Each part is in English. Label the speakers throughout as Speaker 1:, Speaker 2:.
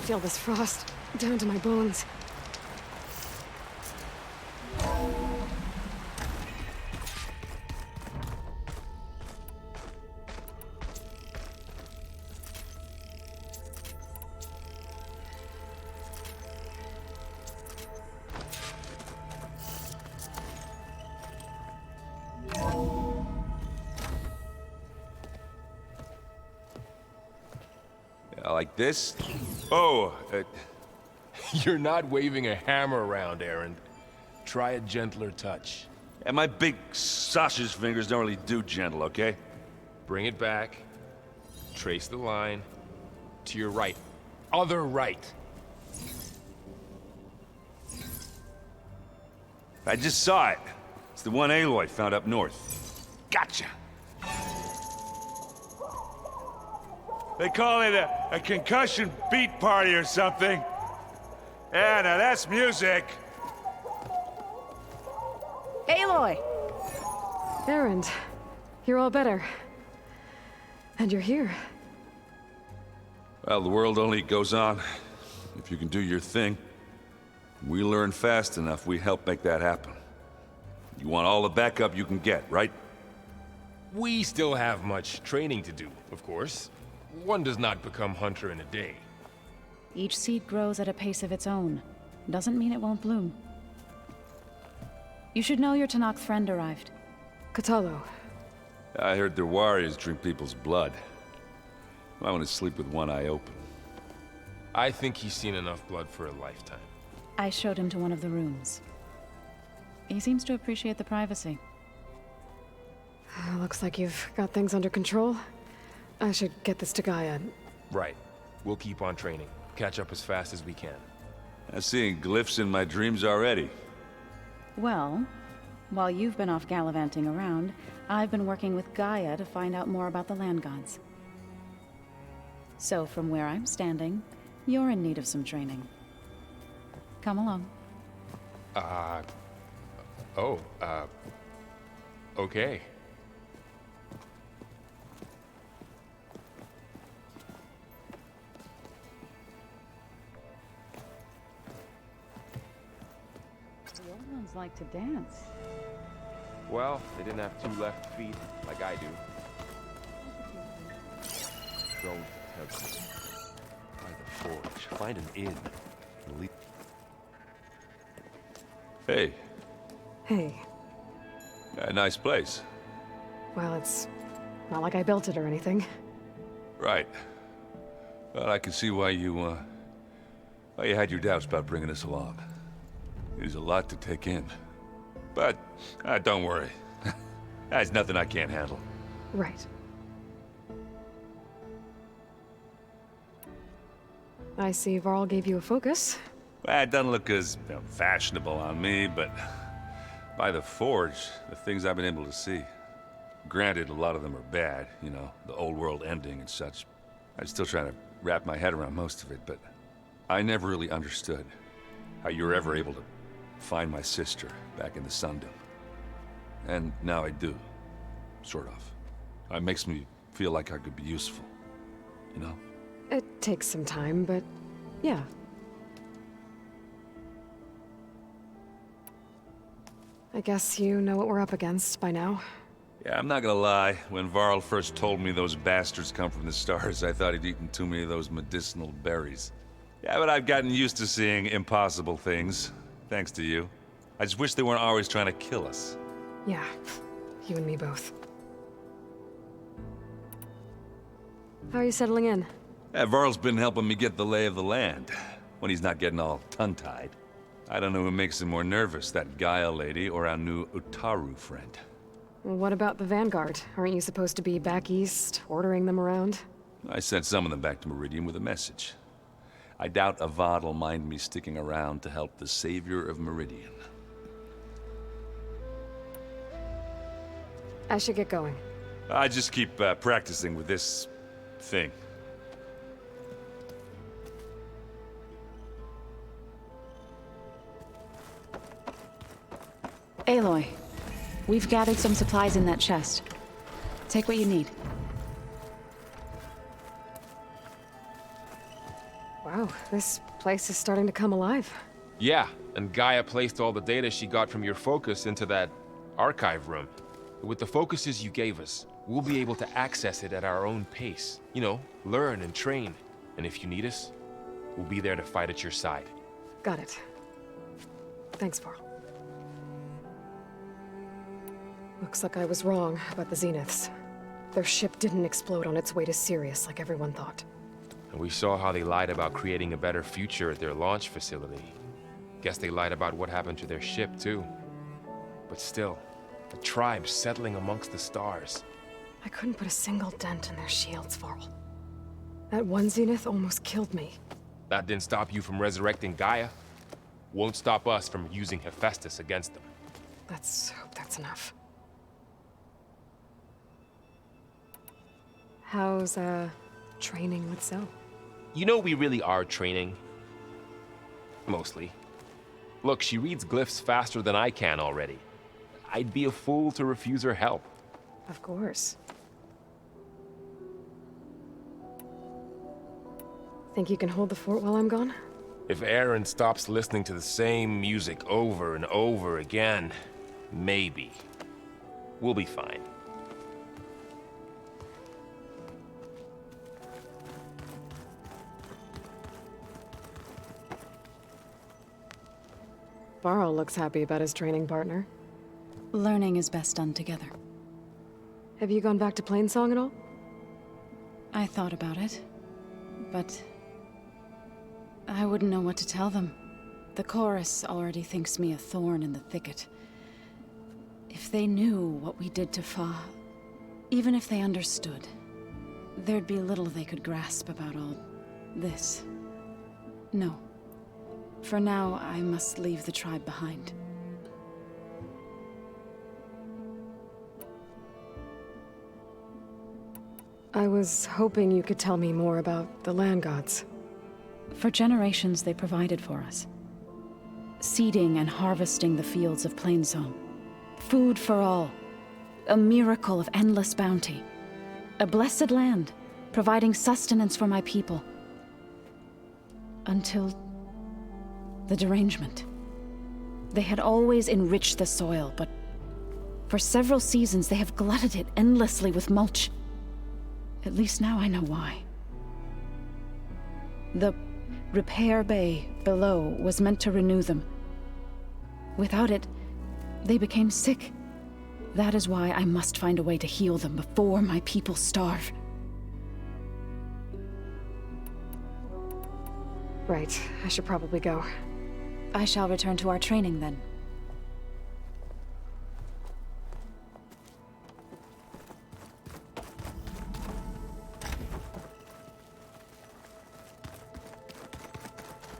Speaker 1: Feel this frost down to my bones.
Speaker 2: Like this? Oh,
Speaker 3: You're not waving a hammer around, Aaron. Try a gentler touch.
Speaker 2: and my big sausage fingers don't really do gentle, okay?
Speaker 3: Bring it back. Trace the line. To your right. Other right.
Speaker 2: I just saw it. It's the one Aloy found up north. Gotcha. They call it a concussion beat party or something. Yeah, now that's music.
Speaker 1: Aloy! Aaron, you're all better. And you're here.
Speaker 2: Well, the world only goes on if you can do your thing. We learn fast enough, we help make that happen. You want all the backup you can get, right?
Speaker 3: We still have much training to do, of course. One does not become hunter in a day.
Speaker 4: Each seed grows at a pace of its own. Doesn't mean it won't bloom. You should know your Tanakh friend arrived.
Speaker 1: Katalo.
Speaker 2: I heard their warriors drink people's blood. I want to sleep with one eye open.
Speaker 3: I think he's seen enough blood for a lifetime.
Speaker 4: I showed him to one of the rooms. He seems to appreciate the privacy.
Speaker 1: Looks like you've got things under control. I should get this to Gaia.
Speaker 3: Right. We'll keep on training. Catch up as fast as we can.
Speaker 2: I'm seeing glyphs in my dreams already.
Speaker 4: Well, while you've been off gallivanting around, I've been working with Gaia to find out more about the land gods. So from where I'm standing, you're in need of some training. Come along.
Speaker 3: Okay.
Speaker 4: The old ones like to dance.
Speaker 3: Well, they didn't have two left feet like I do. Don't have by the forge. Find an inn.
Speaker 2: Hey,
Speaker 1: Hey.
Speaker 2: a nice place.
Speaker 1: Well, it's not like I built it or anything.
Speaker 2: Right. Well, I can see why you had your doubts about bringing us along. It is a lot to take in. But, don't worry. There's nothing I can't handle.
Speaker 1: Right. I see Varl gave you a focus.
Speaker 2: Well, it doesn't look as fashionable on me, but by the forge, the things I've been able to see. Granted, a lot of them are bad, you know, the old world ending and such. I'm still trying to wrap my head around most of it, but I never really understood how you were ever able to find my sister back in the Sundom. And now I do, sort of. It makes me feel like I could be useful, you know?
Speaker 1: It takes some time, but yeah. I guess you know what we're up against by now.
Speaker 2: Yeah, I'm not gonna lie. When Varl first told me those bastards come from the stars, I thought he'd eaten too many of those medicinal berries. Yeah, but I've gotten used to seeing impossible things, thanks to you. I just wish they weren't always trying to kill us.
Speaker 1: Yeah, you and me both. How are you settling in?
Speaker 2: Yeah, Varl's been helping me get the lay of the land, when he's not getting all tongue-tied. I don't know who makes him more nervous, that Gaia lady or our new Utaru friend.
Speaker 1: Well, what about the Vanguard? Aren't you supposed to be back east, ordering them around?
Speaker 2: I sent some of them back to Meridian with a message. I doubt Avad'll mind me sticking around to help the savior of Meridian.
Speaker 1: I should get going.
Speaker 2: I just keep practicing with this thing.
Speaker 4: Aloy, we've gathered some supplies in that chest. Take what you need.
Speaker 1: Wow, Wow, this place is starting to come alive.
Speaker 3: Yeah, and Gaia placed all the data she got from your focus into that archive room. With the focuses you gave us, we'll be able to access it at our own pace. You know, learn and train. And if you need us, we'll be there to fight at your side.
Speaker 1: Got it. Thanks, Varl. Looks like I was wrong about the Zeniths. Their ship didn't explode on its way to Sirius like everyone thought.
Speaker 3: And we saw how they lied about creating a better future at their launch facility. Guess they lied about what happened to their ship, too. But still, the tribe settling amongst the stars.
Speaker 1: I couldn't put a single dent in their shields, Varl. That one Zenith almost killed me.
Speaker 3: That didn't stop you from resurrecting Gaia. Won't stop us from using Hephaestus against them.
Speaker 1: Let's hope that's enough. How's, training with Zoe?
Speaker 3: You know we really are training. Mostly. Look, she reads glyphs faster than I can already. I'd be a fool to refuse her help.
Speaker 1: Of course. Think you can hold the fort while I'm gone?
Speaker 3: If Aaron stops listening to the same music over and over again, maybe. We'll be fine.
Speaker 1: Varl looks happy about his training partner.
Speaker 4: Learning is best done together.
Speaker 1: Have you gone back to Plainsong at all?
Speaker 4: I thought about it, but I wouldn't know what to tell them. The chorus already thinks me a thorn in the thicket. If they knew what we did to Fa, even if they understood, there'd be little they could grasp about all this. No. For now, I must leave the tribe behind.
Speaker 1: I was hoping you could tell me more about the land gods.
Speaker 4: For generations, they provided for us. Seeding and harvesting the fields of Plainsong. Food for all. A miracle of endless bounty. A blessed land, providing sustenance for my people. Until the derangement. They had always enriched the soil, but for several seasons they have glutted it endlessly with mulch. At least now I know why. The repair bay below was meant to renew them. Without it, they became sick. That is why I must find a way to heal them before my people starve.
Speaker 1: Right, I should probably go.
Speaker 4: I shall return to our training then.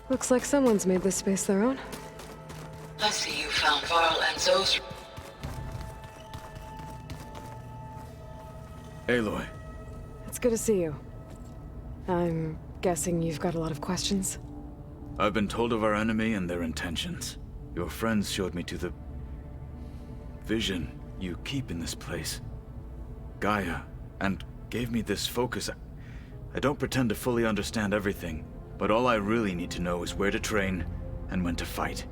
Speaker 1: Looks like someone's made this space their own.
Speaker 5: I see you found Varl and Zoe's.
Speaker 6: Aloy.
Speaker 1: It's good to see you. I'm guessing you've got a lot of questions?
Speaker 6: I've been told of our enemy and their intentions. Your friends showed me to the vision you keep in this place. Gaia, and gave me this focus. I don't pretend to fully understand everything, but all I really need to know is where to train and when to fight.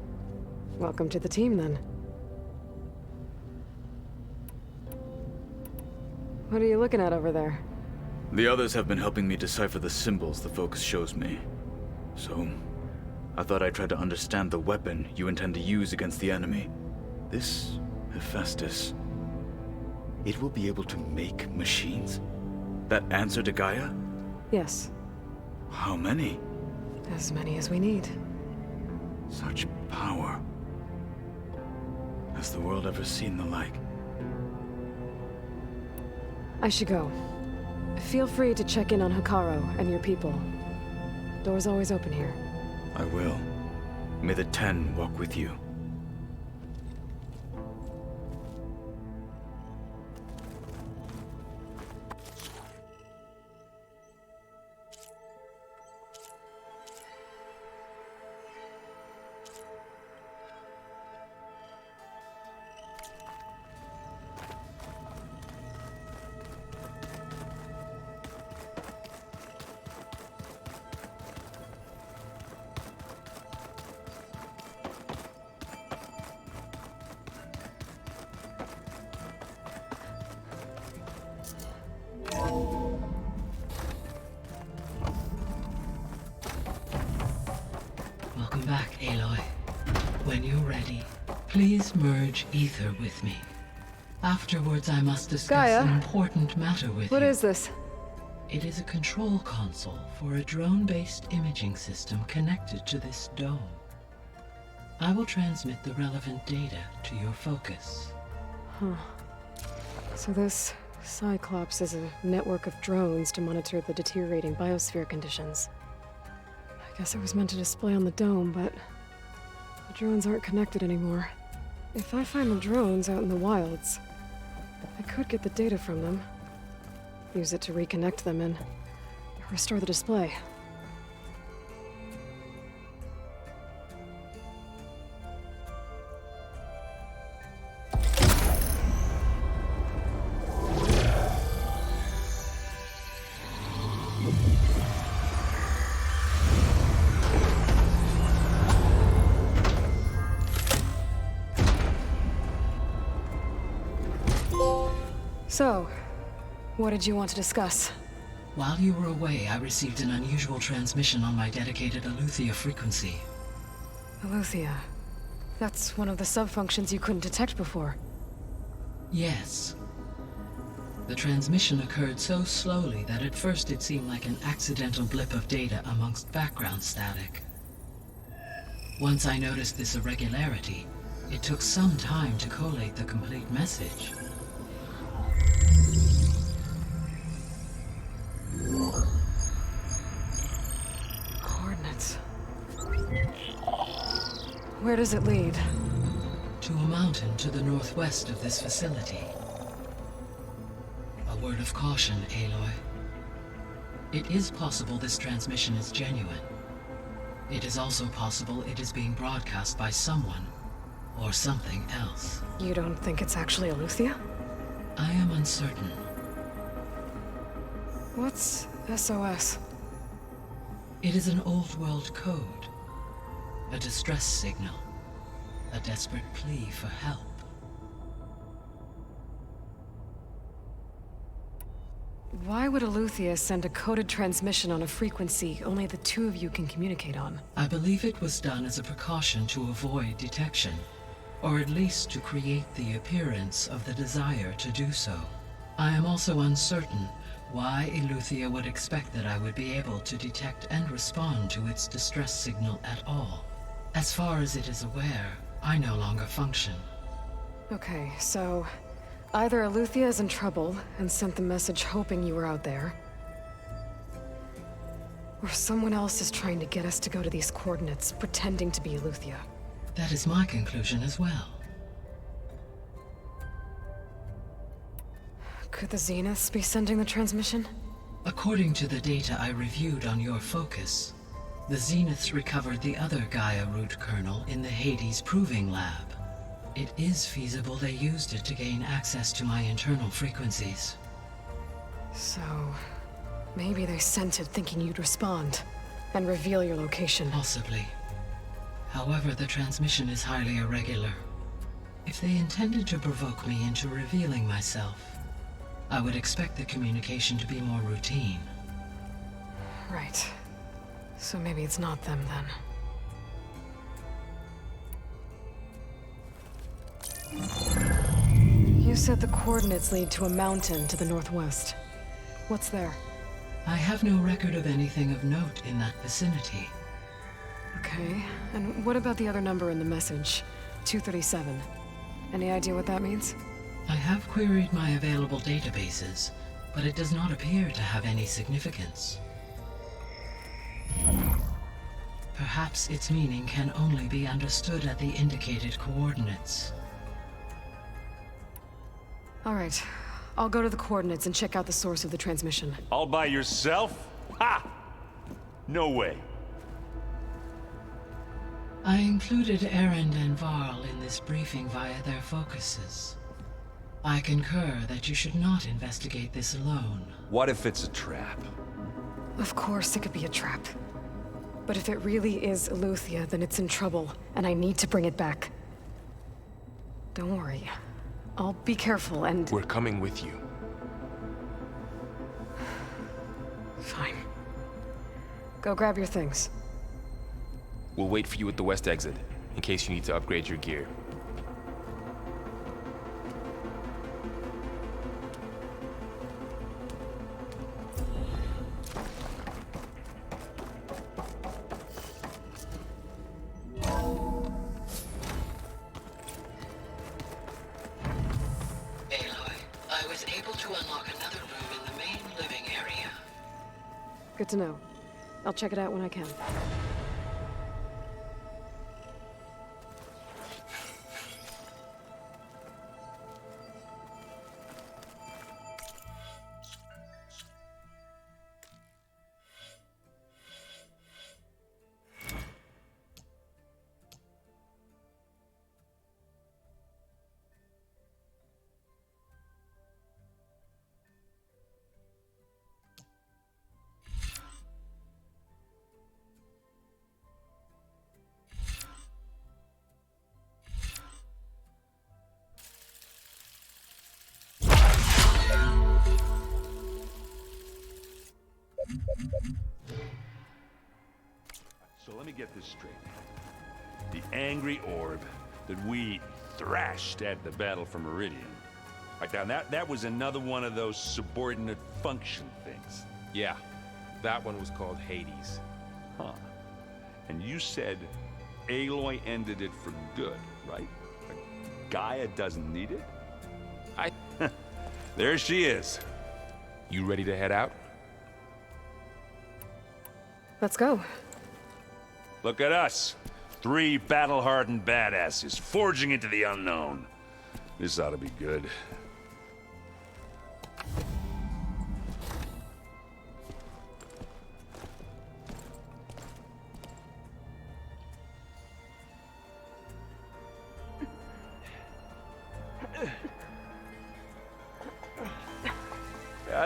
Speaker 1: Welcome to the team, then. What are you looking at over there?
Speaker 6: The others have been helping me decipher the symbols the focus shows me. So, I thought I'd try to understand the weapon you intend to use against the enemy. This Hephaestus, it will be able to make machines? That answer to Gaia?
Speaker 1: Yes,
Speaker 6: How many?
Speaker 1: as many as we need.
Speaker 6: Such power. Has the world ever seen the like?
Speaker 1: I should go. Feel free to check in on Hikaru and your people. Door's always open here.
Speaker 6: I will. May the 10 walk with you.
Speaker 5: Please merge ether with me. Afterwards, I must discuss
Speaker 1: Gaia?
Speaker 5: an important matter with
Speaker 1: What
Speaker 5: you.
Speaker 1: is this?
Speaker 5: It is a control console for a drone-based imaging system connected to this dome. I will transmit the relevant data to your focus.
Speaker 1: So this Cyclops is a network of drones to monitor the deteriorating biosphere conditions. I guess it was meant to display on the dome, but the drones aren't connected anymore. If I find the drones out in the wilds, I could get the data from them, use it to reconnect them and restore the display. So, what did you want to discuss?
Speaker 5: While you were away, I received an unusual transmission on my dedicated Aletheia frequency.
Speaker 1: Aletheia. That's one of the sub-functions you couldn't detect before.
Speaker 5: Yes. The transmission occurred so slowly that at first it seemed like an accidental blip of data amongst background static. Once I noticed this irregularity, it took some time to collate the complete message.
Speaker 1: Coordinates. Where does it lead?
Speaker 5: To a mountain to the northwest of this facility. A word of caution, Aloy. It is possible this transmission is genuine. It is also possible it is being broadcast by someone or something else.
Speaker 1: You don't think it's actually Aletheia?
Speaker 5: I am uncertain.
Speaker 1: What's SOS?
Speaker 5: It is an old world code. A distress signal. A desperate plea for help.
Speaker 1: Why would Aletheia send a coded transmission on a frequency only the two of you can communicate on?
Speaker 5: I believe it was done as a precaution to avoid detection, or at least to create the appearance of the desire to do so. I am also uncertain why Aletheia would expect that I would be able to detect and respond to its distress signal at all. As far as it is aware, I no longer function.
Speaker 1: Okay, so either Aletheia is in trouble and sent the message hoping you were out there, or someone else is trying to get us to go to these coordinates, pretending to be Aletheia.
Speaker 5: That is my conclusion as well.
Speaker 1: Could the Zeniths be sending the transmission?
Speaker 5: According to the data I reviewed on your focus, the Zeniths recovered the other Gaia root kernel in the Hades Proving Lab. It is feasible they used it to gain access to my internal frequencies.
Speaker 1: So, maybe they sent it thinking you'd respond and reveal your location.
Speaker 5: Possibly. However, the transmission is highly irregular. If they intended to provoke me into revealing myself, I would expect the communication to be more routine.
Speaker 1: Right. So maybe it's not them then. You said the coordinates lead to a mountain to the northwest. What's there?
Speaker 5: I have no record of anything of note in that vicinity.
Speaker 1: Okay, and what about the other number in the message? 237. Any idea what that means?
Speaker 5: I have queried my available databases, but it does not appear to have any significance. Perhaps its meaning can only be understood at the indicated coordinates.
Speaker 1: All right, I'll go to the coordinates and check out the source of the transmission.
Speaker 7: All by yourself? Ha! No way.
Speaker 5: I included Erend and Varl in this briefing via their focuses. I concur that you should not investigate this alone.
Speaker 2: What if it's a trap?
Speaker 1: Of course it could be a trap. But if it really is Aletheia, then it's in trouble, and I need to bring it back. Don't worry. I'll be careful and...
Speaker 3: We're coming with you.
Speaker 1: Fine. Go grab your things.
Speaker 3: We'll wait for you at the west exit, in case you need to upgrade your gear.
Speaker 1: Good to know. I'll check it out when I can.
Speaker 2: So let me get this straight. The angry orb that we thrashed at the battle for Meridian. Right now, that was another one of those subordinate function things.
Speaker 3: Yeah, that one was called Hades.
Speaker 2: Huh. And you said Aloy ended it for good, right? Like Gaia doesn't need it? There she is.
Speaker 3: You ready to head out?
Speaker 1: Let's go.
Speaker 2: Look at us. 3 battle-hardened badasses forging into the unknown. This ought to be good.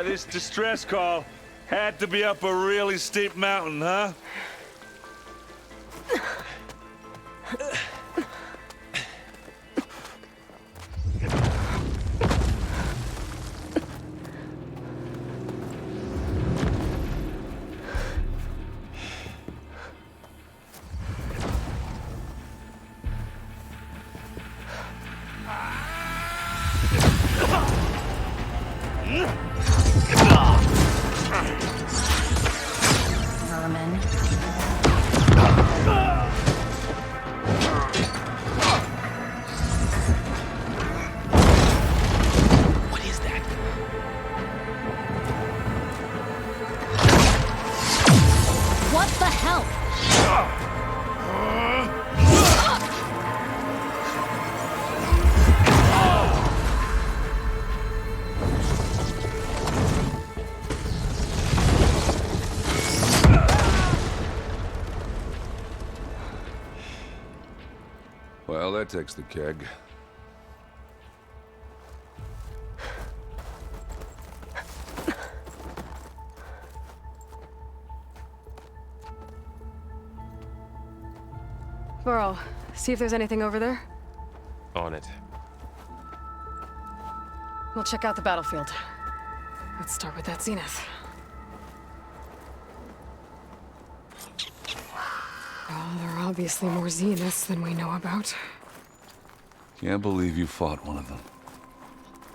Speaker 2: This distress call had to be up a really steep mountain, huh?
Speaker 4: Vermin.
Speaker 3: What is that?
Speaker 4: What the hell?
Speaker 2: Well, that takes the keg.
Speaker 1: Burl, see if there's anything over there.
Speaker 3: On it.
Speaker 1: We'll check out the battlefield. Let's start with that zenith. Oh, there are obviously more zeniths than we know about.
Speaker 2: Can't believe you fought one of them.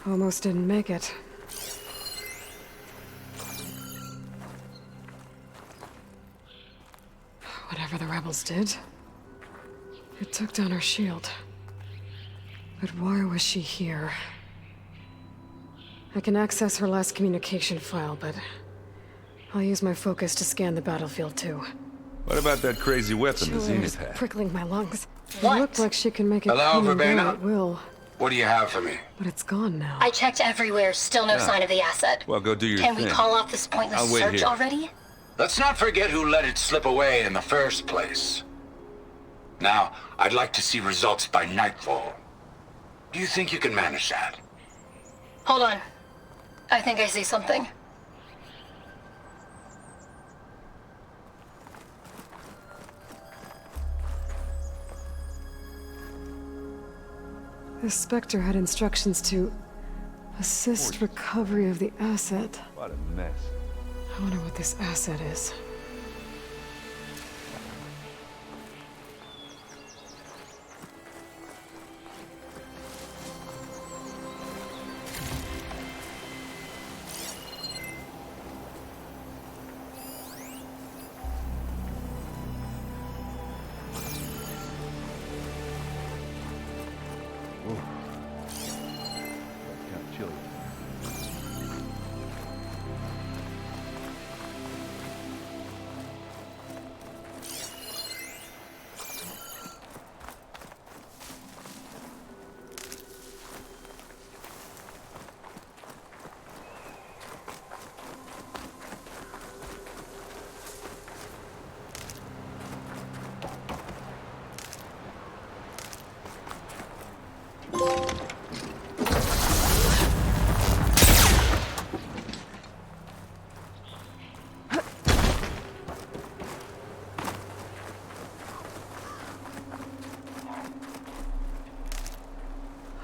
Speaker 1: Almost didn't make it. Whatever the rebels did, it took down her shield. But why was she here? I can access her last communication file, but I'll use my focus to scan the battlefield too.
Speaker 2: What about that crazy weapon the
Speaker 1: Chill
Speaker 2: Zenith
Speaker 1: air's
Speaker 2: had?
Speaker 1: prickling my lungs.
Speaker 8: What?
Speaker 1: It looked like she can make it
Speaker 9: Hello,
Speaker 1: come and go
Speaker 9: Verbena?
Speaker 1: at will,
Speaker 9: What do you have for me?
Speaker 1: but it's gone now.
Speaker 8: I checked everywhere, still no sign of the asset.
Speaker 2: Well, go do your
Speaker 8: Can
Speaker 2: thing.
Speaker 8: we call off this pointless
Speaker 2: I'll wait
Speaker 8: search
Speaker 2: here.
Speaker 8: already?
Speaker 9: Let's not forget who let it slip away in the first place. Now, I'd like to see results by nightfall. Do you think you can manage that?
Speaker 8: Hold on. I think I see something.
Speaker 1: The Spectre had instructions to assist recovery of the asset.
Speaker 2: What a mess.
Speaker 1: I wonder what this asset is.
Speaker 2: Kind of chilly.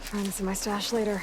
Speaker 1: Find this in my stash later.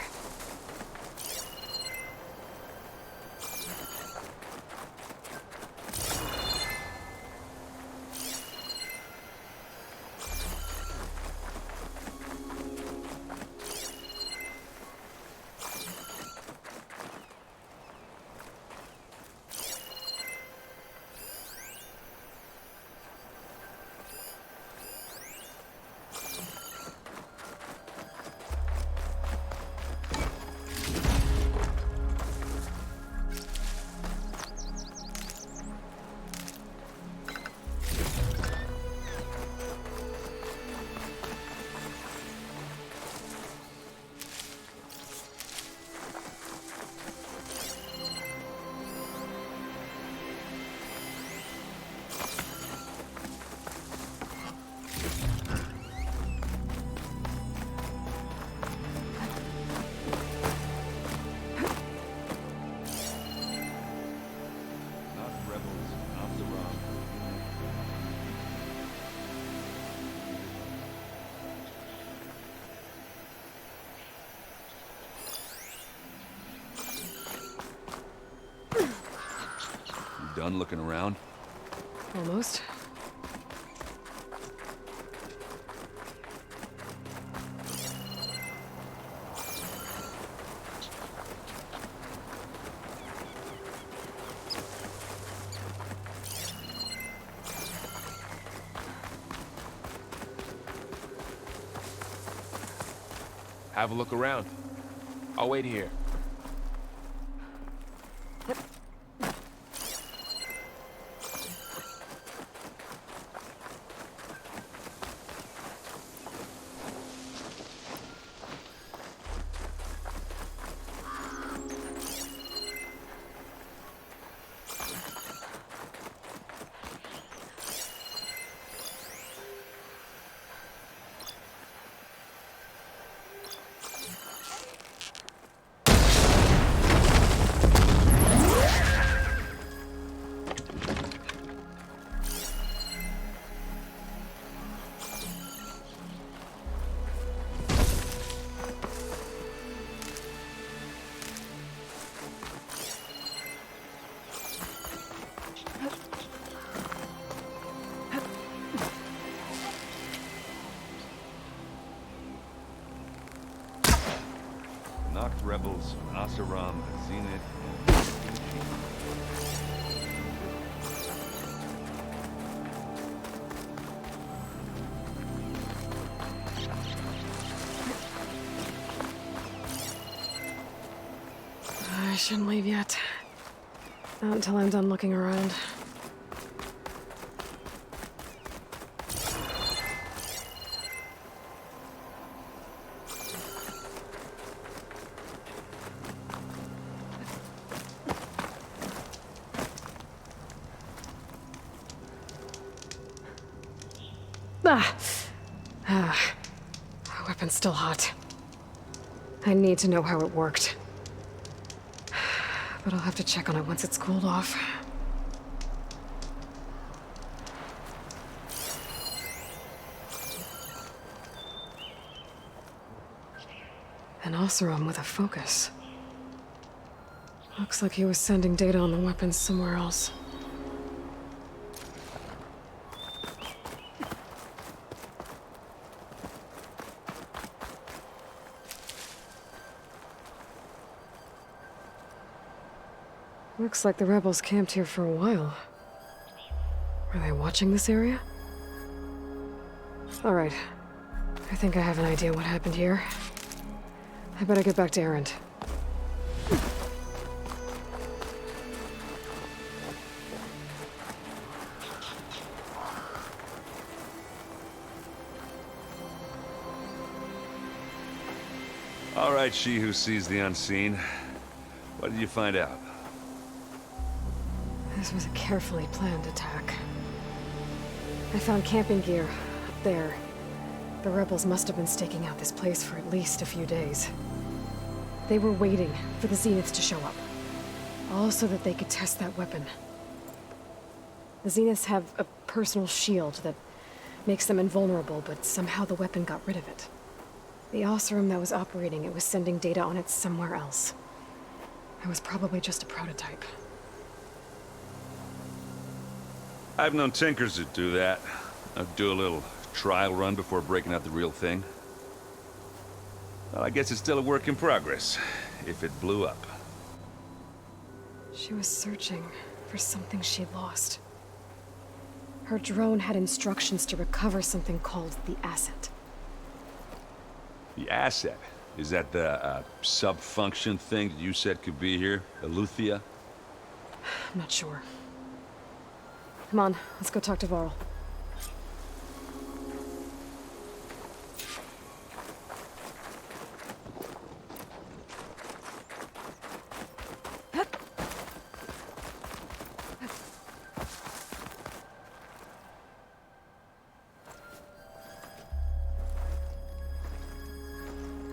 Speaker 2: Done looking around?
Speaker 1: Almost.
Speaker 3: Have a look around. I'll wait here.
Speaker 2: Knocked rebels, Asaram, Zenith.
Speaker 1: I shouldn't leave yet. Not until I'm done looking around. The weapon's still hot. I need to know how it worked. But I'll have to check on it once it's cooled off. An Oseram with a focus. Looks like he was sending data on the weapons somewhere else. Looks like the rebels camped here for a while. Were they watching this area? All right. I think I have an idea what happened here. I better get back to Erend.
Speaker 2: All right, she who sees the unseen. What did you find out?
Speaker 1: This was a carefully planned attack. I found camping gear up there. The rebels must have been staking out this place for at least a few days. They were waiting for the Zeniths to show up. All so that they could test that weapon. The Zeniths have a personal shield that makes them invulnerable, but somehow the weapon got rid of it. The Oseram that was operating it was sending data on it somewhere else. It was probably just a prototype.
Speaker 2: I've known tinkers that do that. I'd do a little trial run before breaking out the real thing. Well, I guess it's still a work in progress, if it blew up.
Speaker 1: She was searching for something she lost. Her drone had instructions to recover something called the asset.
Speaker 2: The asset? Is that the sub-function thing that you said could be here? Eleuthia?
Speaker 1: I'm not sure. Come on, let's go talk to Varl.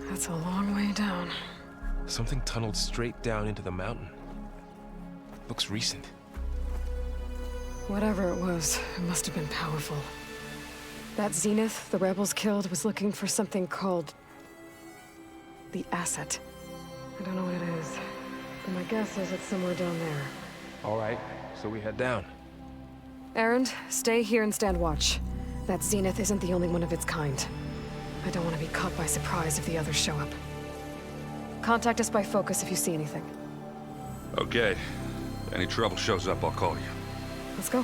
Speaker 1: That's a long way down.
Speaker 3: Something tunneled straight down into the mountain. Looks recent.
Speaker 1: Whatever it was, it must have been powerful. That Zenith the rebels killed was looking for something called the asset. I don't know what it is, but my guess is it's somewhere down there.
Speaker 3: All right, so we head down.
Speaker 1: Erend, stay here and stand watch. That Zenith isn't the only one of its kind. I don't want to be caught by surprise if the others show up. Contact us by focus if you see anything.
Speaker 2: Okay. If any trouble shows up, I'll call you.
Speaker 1: Let's go.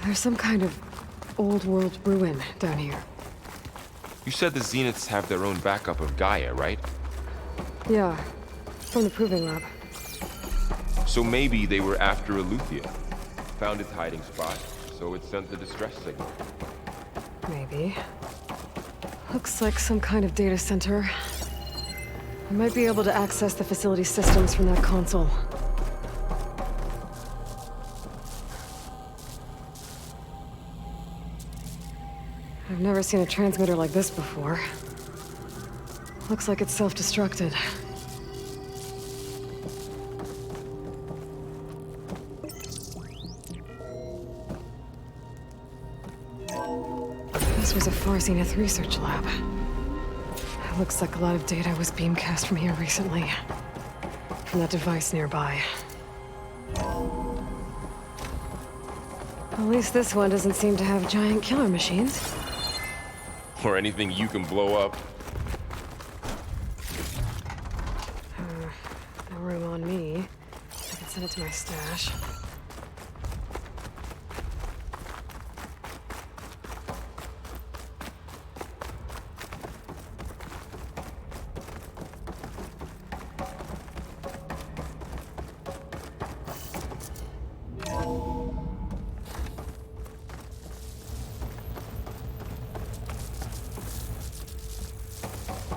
Speaker 1: There's some kind of old-world ruin down here.
Speaker 3: You said the Zeniths have their own backup of Gaia, right?
Speaker 1: Yeah, from the Proving Lab.
Speaker 3: So maybe they were after Eleuthia. Found its hiding spot, so it sent the distress signal.
Speaker 1: Maybe. Looks like some kind of data center. We might be able to access the facility systems from that console. I've never seen a transmitter like this before. Looks like it's self-destructed. This was a Far Zenith research lab. It looks like a lot of data was beamcast from here recently. From that device nearby. At least this one doesn't seem to have giant killer machines.
Speaker 3: Or anything you can blow up.
Speaker 1: No room on me. I can send it to my stash.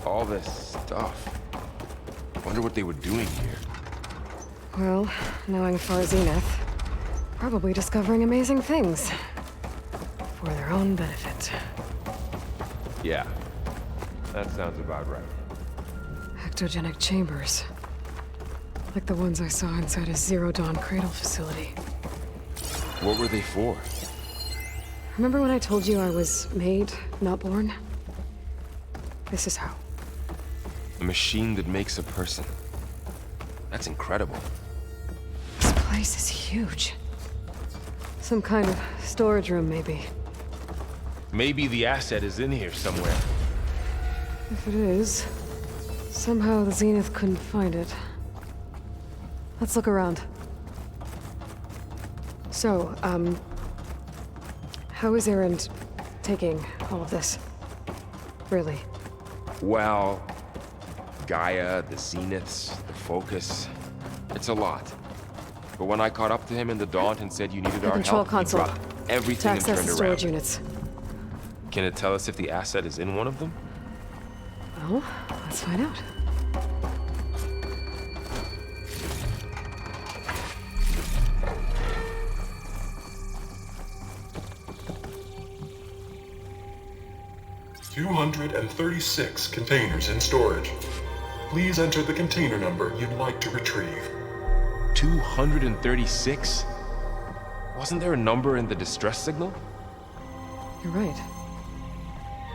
Speaker 3: All this stuff. Wonder what they were doing here.
Speaker 1: Well, knowing Far Zenith, probably discovering amazing things. For their own benefit.
Speaker 3: Yeah, that sounds about right.
Speaker 1: Ectogenic chambers. Like the ones I saw inside a Zero Dawn cradle facility.
Speaker 3: What were they for?
Speaker 1: Remember when I told you I was made, not born? This is how.
Speaker 3: A machine that makes a person. That's incredible.
Speaker 1: This place is huge. Some kind of storage room, maybe.
Speaker 3: Maybe the asset is in here somewhere.
Speaker 1: If it is, somehow the Zenith couldn't find it. Let's look around. So, how is Erend taking all of this? Really?
Speaker 3: Well, Gaia, the Zeniths, the Focus. It's a lot. But when I caught up to him in the Daunt and said you needed
Speaker 1: The
Speaker 3: our
Speaker 1: control
Speaker 3: help,
Speaker 1: console.
Speaker 3: he dropped
Speaker 1: To
Speaker 3: everything and
Speaker 1: access
Speaker 3: turned
Speaker 1: the
Speaker 3: around.
Speaker 1: storage units.
Speaker 3: Can it tell us if the asset is in one of them?
Speaker 1: Well, let's find out.
Speaker 10: $236 containers in storage. Please enter the container number you'd like to retrieve.
Speaker 3: 236? Wasn't there a number in the distress signal?
Speaker 1: You're right.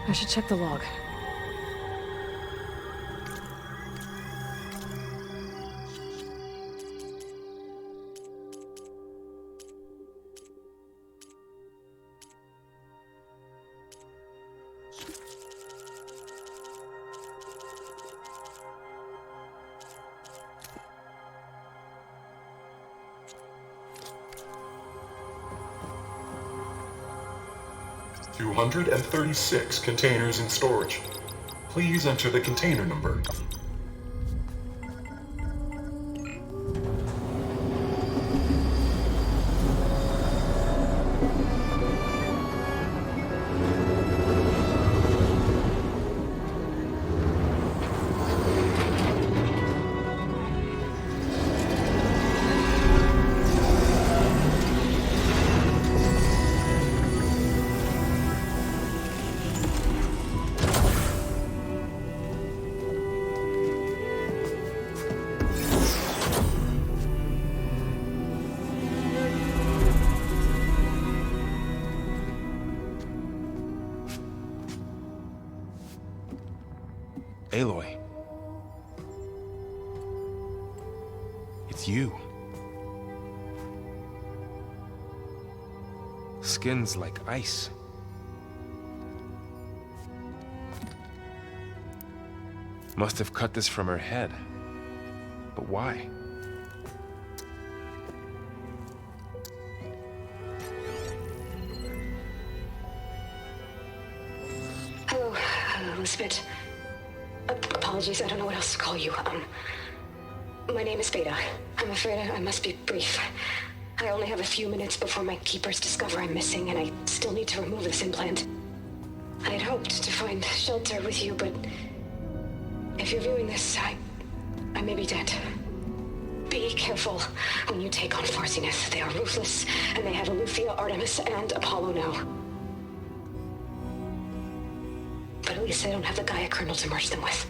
Speaker 1: I should check the log.
Speaker 10: $236 containers in storage. Please enter the container number.
Speaker 3: Aloy. It's you. Skin's like ice. Must have cut this from her head. But why?
Speaker 8: Hello, Elizabeth. Apologies, I don't know what else to call you. My name is Beta. I'm afraid I must be brief. I only have a few minutes before my keepers discover I'm missing, and I still need to remove this implant. I had hoped to find shelter with you, but if you're viewing this, I may be dead. Be careful when you take on Farsineth. They are ruthless, and they have Eleuthia, Artemis, and Apollo now. But at least I don't have the Gaia kernel to merge them with.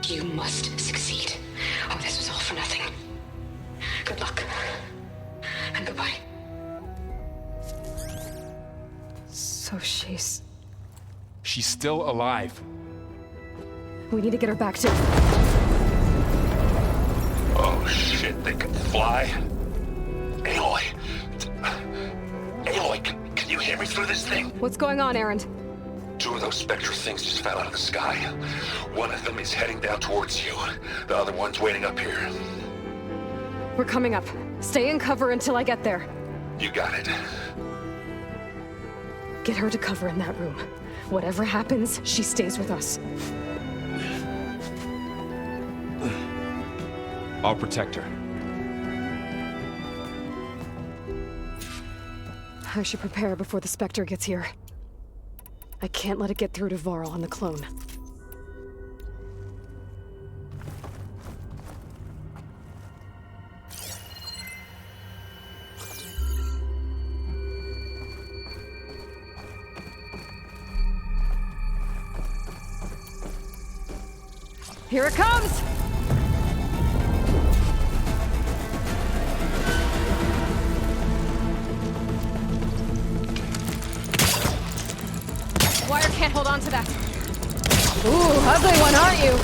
Speaker 8: You must succeed, or this was all for nothing. Good luck. And goodbye.
Speaker 1: So she's...
Speaker 3: She's still alive.
Speaker 1: We need to get her back to...
Speaker 9: Oh shit, they can fly? Aloy! Aloy, can you hear me through this thing?
Speaker 1: What's going on, Erend?
Speaker 9: Two of those spectral things just fell out of the sky. One of them is heading down towards you. The other one's waiting up here.
Speaker 1: We're coming up. Stay in cover until I get there.
Speaker 9: You got it.
Speaker 1: Get her to cover in that room. Whatever happens, she stays with us.
Speaker 3: I'll protect her.
Speaker 1: I should prepare before the Spectre gets here. I can't let it get through to Varl on the clone. Here it comes! Wire can't hold on to that. Ooh, ugly one, aren't you?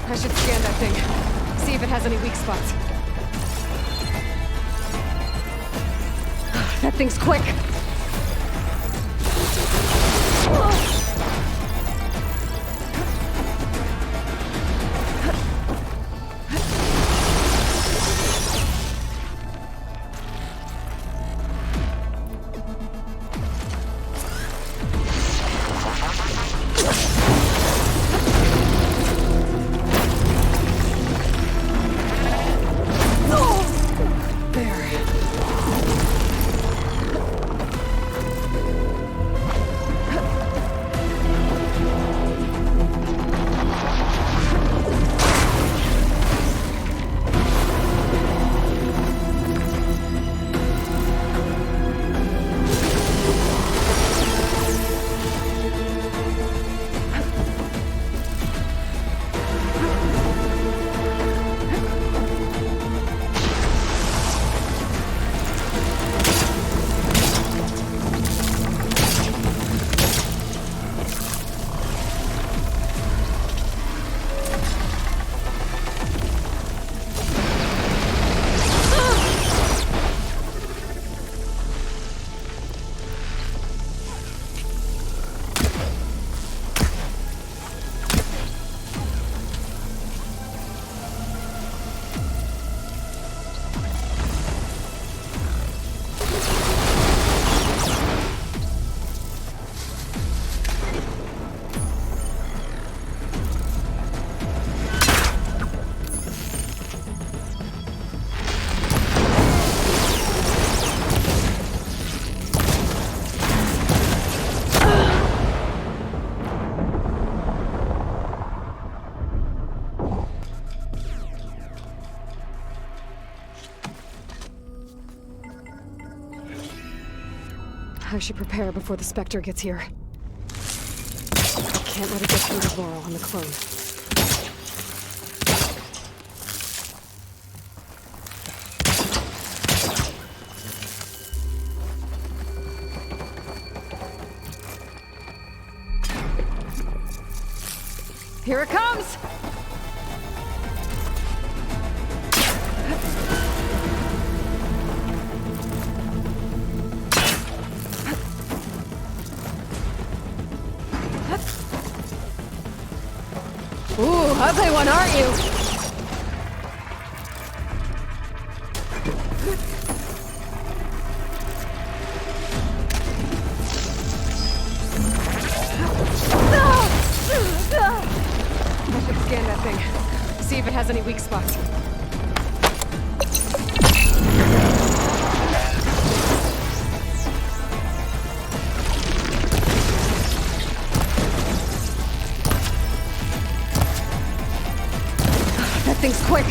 Speaker 1: I should scan that thing. See if it has any weak spots. That thing's quick! I should prepare before the Spectre gets here. I can't let it get through to Laurel and the clone. Here it comes! Ooh, ugly one, aren't you? I should scan that thing. See if it has any weak spots. That thing's quick.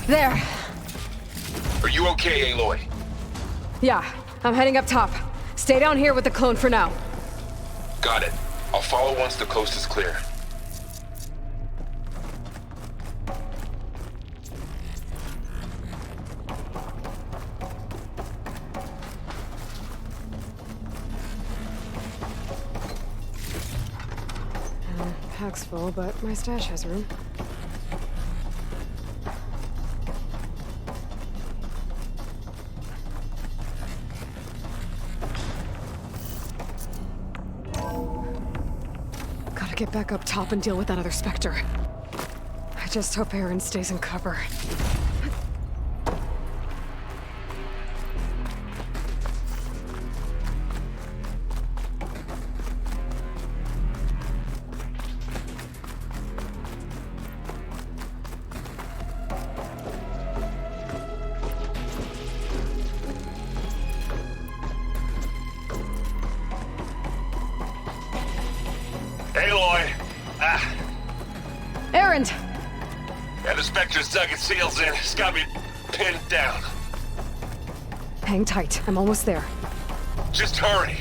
Speaker 1: There.
Speaker 3: Are you okay, Aloy?
Speaker 1: Yeah, I'm heading up top. Stay down here with the clone for now.
Speaker 3: Got it. I'll follow once the coast is clear.
Speaker 1: Pack's full, but my stash has room. Gotta get back up top and deal with that other Spectre. I just hope Aaron stays in cover.
Speaker 7: Aloy!
Speaker 1: Aaron!
Speaker 7: Yeah, the Spectre's dug its heels in. It's got me pinned down.
Speaker 1: Hang tight. I'm almost there.
Speaker 7: Just hurry.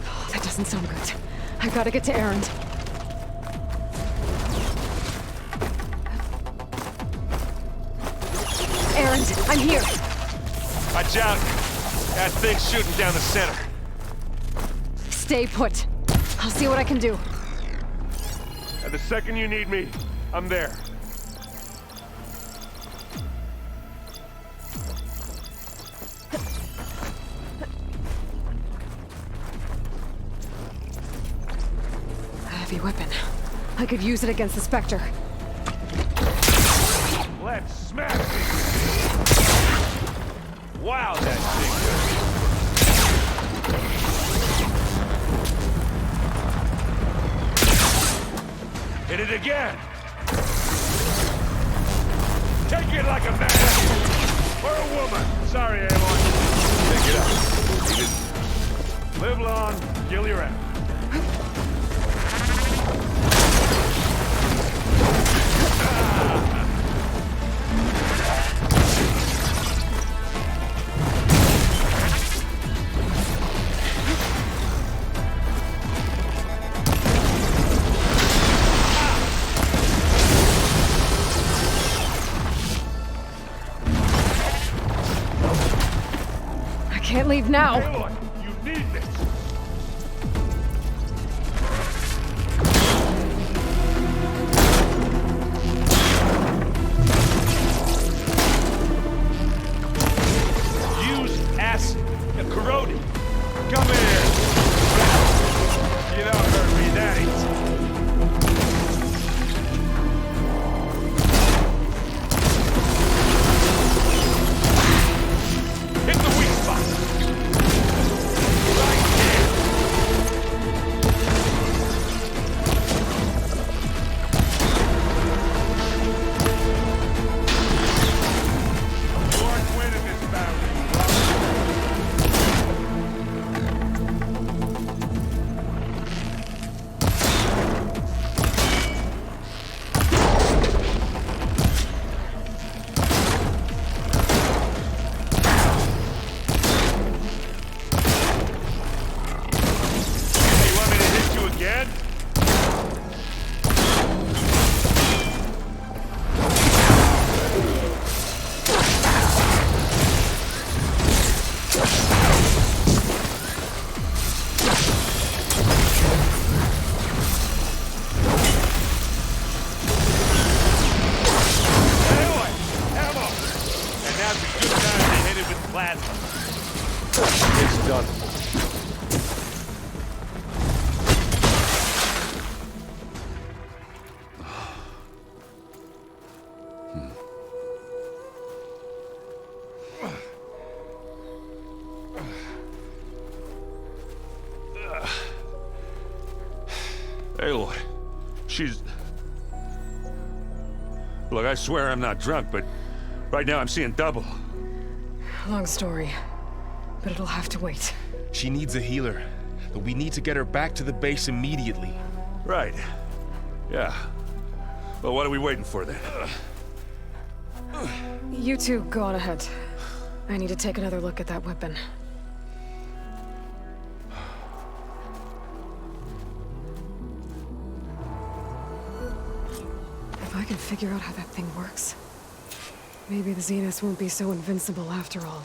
Speaker 1: Oh, that doesn't sound good. I gotta get to Aaron. Aaron, I'm here.
Speaker 7: Watch out. That thing's shooting down the center.
Speaker 1: Stay put. I'll see what I can do.
Speaker 7: And the second you need me, I'm there.
Speaker 1: A heavy weapon. I could use it against the Spectre.
Speaker 7: Let's smash it!
Speaker 2: Wow, that thing goes. Hit it again. Take it like a man. Or a woman. Sorry, Aloy. Take it up. Eat it. Live long, kill your enemy.
Speaker 1: I can't leave now.
Speaker 2: Aloy, you need this. Use acid. Corrode it. Come here. You don't hurt me that easy. Hit the weak spot. Right there. You aren't winning this battle. You want me to hit you again? Aloy, ammo! And now's a good time to hit it with plasma. It's done. Aloy, she's... Look, I swear I'm not drunk, but right now I'm seeing double.
Speaker 1: Long story, but it'll have to wait.
Speaker 3: She needs a healer, but we need to get her back to the base immediately.
Speaker 2: Right. Yeah. Well, what are we waiting for then?
Speaker 1: You two go on ahead. I need to take another look at that weapon. If I can figure out how that thing works, maybe the Zeniths won't be so invincible after all.